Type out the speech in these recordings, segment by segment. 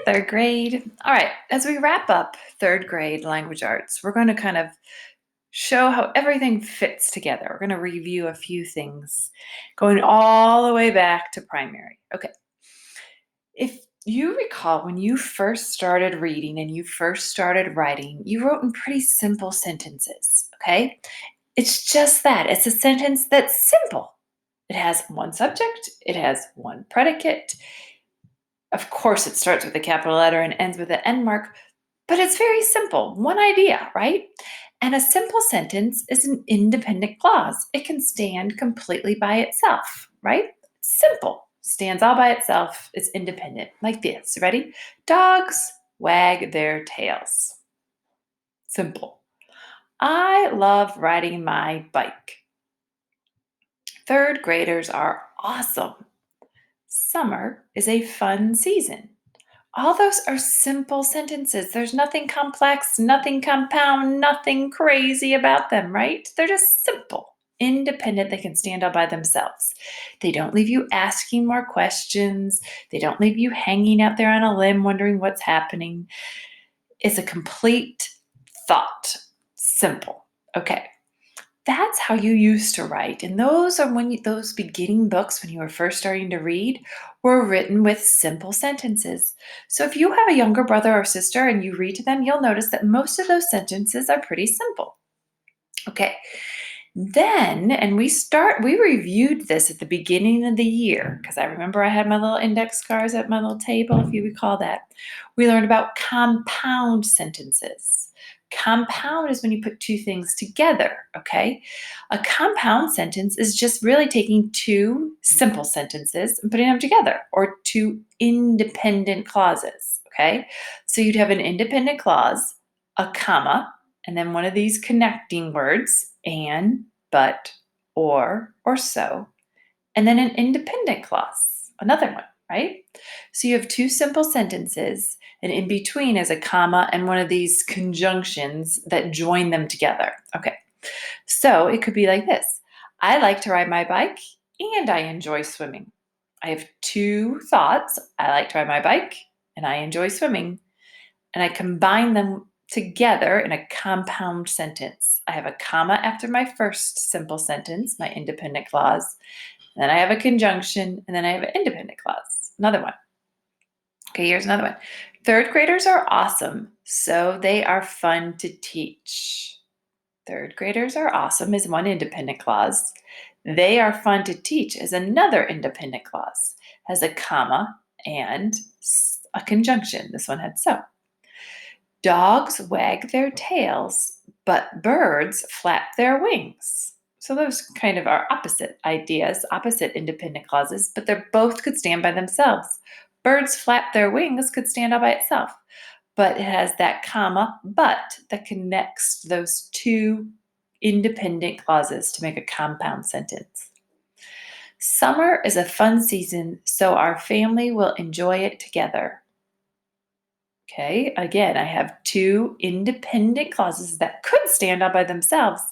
Third grade. All right, as we wrap up third grade language arts, we're going to kind of show how everything fits together. We're going to review a few things going all the way back to primary. Okay, if you recall when you first started reading and you first started writing, you wrote in pretty simple sentences, okay? It's just that. It's a sentence that's simple. It has one subject, it has one predicate. Of course, it starts with a capital letter and ends with an end mark, but it's very simple. One idea, right? And a simple sentence is an independent clause. It can stand completely by itself, right? Simple. Stands all by itself. It's independent. Like this. Ready? Dogs wag their tails. Simple. I love riding my bike. Third graders are awesome. Summer is a fun season. All those are simple sentences. There's nothing complex, nothing compound, nothing crazy about them, right? They're just simple, independent. They can stand all by themselves. They don't leave you asking more questions. They don't leave you hanging out there on a limb wondering what's happening. It's a complete thought. Simple. Okay. That's how you used to write. And those are those beginning books when you were first starting to read were written with simple sentences. So if you have a younger brother or sister and you read to them, you'll notice that most of those sentences are pretty simple. Okay. Then, and we reviewed this at the beginning of the year because I remember I had my little index cards at my little table, if you recall that. We learned about compound sentences. Compound is when you put two things together, okay? A compound sentence is just really taking two simple sentences and putting them together, or two independent clauses, okay? So you'd have an independent clause, a comma, and then one of these connecting words, and, but, or so, and then an independent clause, another one, right? So you have two simple sentences, and in between is a comma and one of these conjunctions that join them together. Okay, so it could be like this. I like to ride my bike and I enjoy swimming. I have two thoughts. I like to ride my bike and I enjoy swimming. And I combine them together in a compound sentence. I have a comma after my first simple sentence, my independent clause. And then I have a conjunction, and then I have an independent clause. Another one. Okay, here's another one. Third graders are awesome, so they are fun to teach. Third graders are awesome is one independent clause. They are fun to teach is another independent clause. Has a comma and a conjunction. This one had so. Dogs wag their tails, but birds flap their wings. So those kind of are opposite ideas, opposite independent clauses, but they both could stand by themselves. Birds flap their wings could stand all by itself, but it has that comma, but that connects those two independent clauses to make a compound sentence. Summer is a fun season, so our family will enjoy it together. Okay, again, I have two independent clauses that could stand all by themselves,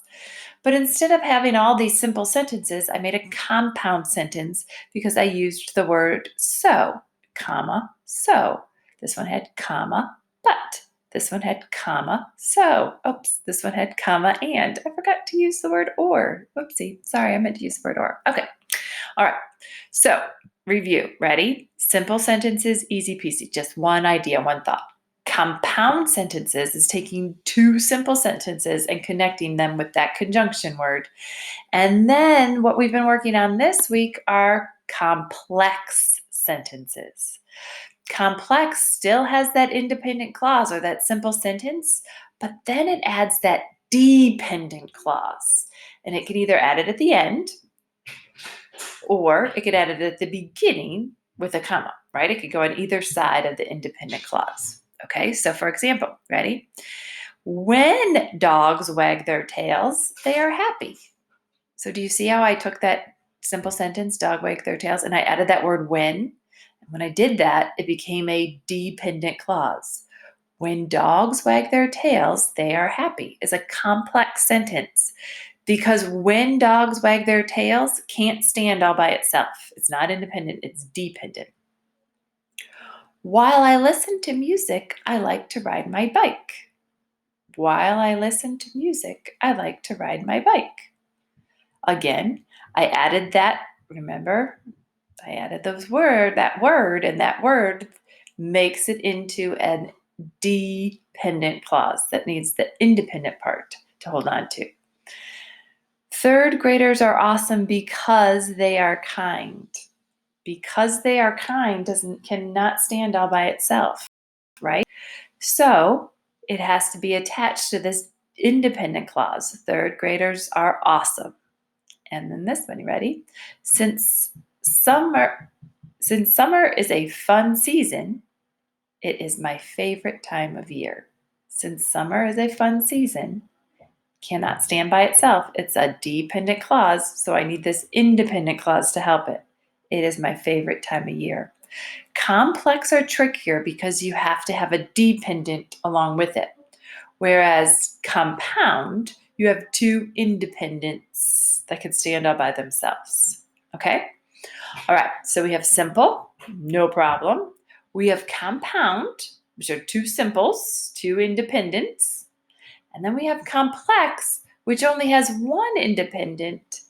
but instead of having all these simple sentences, I made a compound sentence because I used the word so, comma, so. This one had comma, but. This one had comma, so. Oops, this one had comma, and. I forgot to use the word or. Whoopsie, sorry, I meant to use the word or. Okay, all right, so review. Ready? Simple sentences, easy peasy, just one idea, one thought. Compound sentences is taking two simple sentences and connecting them with that conjunction word. And then what we've been working on this week are complex sentences. Complex still has that independent clause or that simple sentence, but then it adds that dependent clause. And it can either add it at the end, or it could add it at the beginning with a comma, right? It could go on either side of the independent clause. Okay, so for example, ready? When dogs wag their tails, they are happy. So do you see how I took that simple sentence, dog wag their tails, and I added that word when? And when I did that, it became a dependent clause. When dogs wag their tails, they are happy is a complex sentence. Because when dogs wag their tails can't stand all by itself. It's not independent, it's dependent. While I listen to music, I like to ride my bike. While I listen to music, I like to ride my bike. Again, I added that, remember, I added that word, and that word makes it into an dependent clause that needs the independent part to hold on to. Third graders are awesome because they are kind. Because they are kind cannot stand all by itself, right? So it has to be attached to this independent clause. Third graders are awesome. And then this one, you ready? Since summer is a fun season, it is my favorite time of year. Since summer is a fun season, cannot stand by itself. It's a dependent clause, so I need this independent clause to help it. It is my favorite time of year. Complex are trickier because you have to have a dependent along with it. Whereas compound, you have two independents that can stand all by themselves. Okay? All right, so we have simple, no problem. We have compound, which are two simples, two independents. And then we have complex, which only has one independent,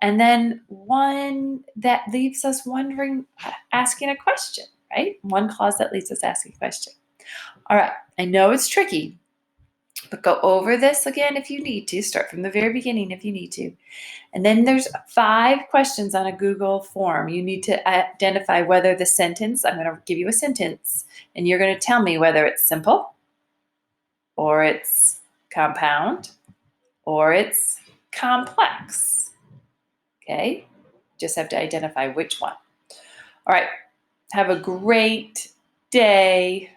and then one that leaves us wondering, asking a question, right? One clause that leaves us asking a question. All right, I know it's tricky, but go over this again if you need to. Start from the very beginning if you need to. And then there's 5 questions on a Google form. You need to identify whether the sentence, I'm going to give you a sentence, and you're going to tell me whether it's simple, or it's compound, or it's complex. Okay? Just have to identify which one. All right. Have a great day.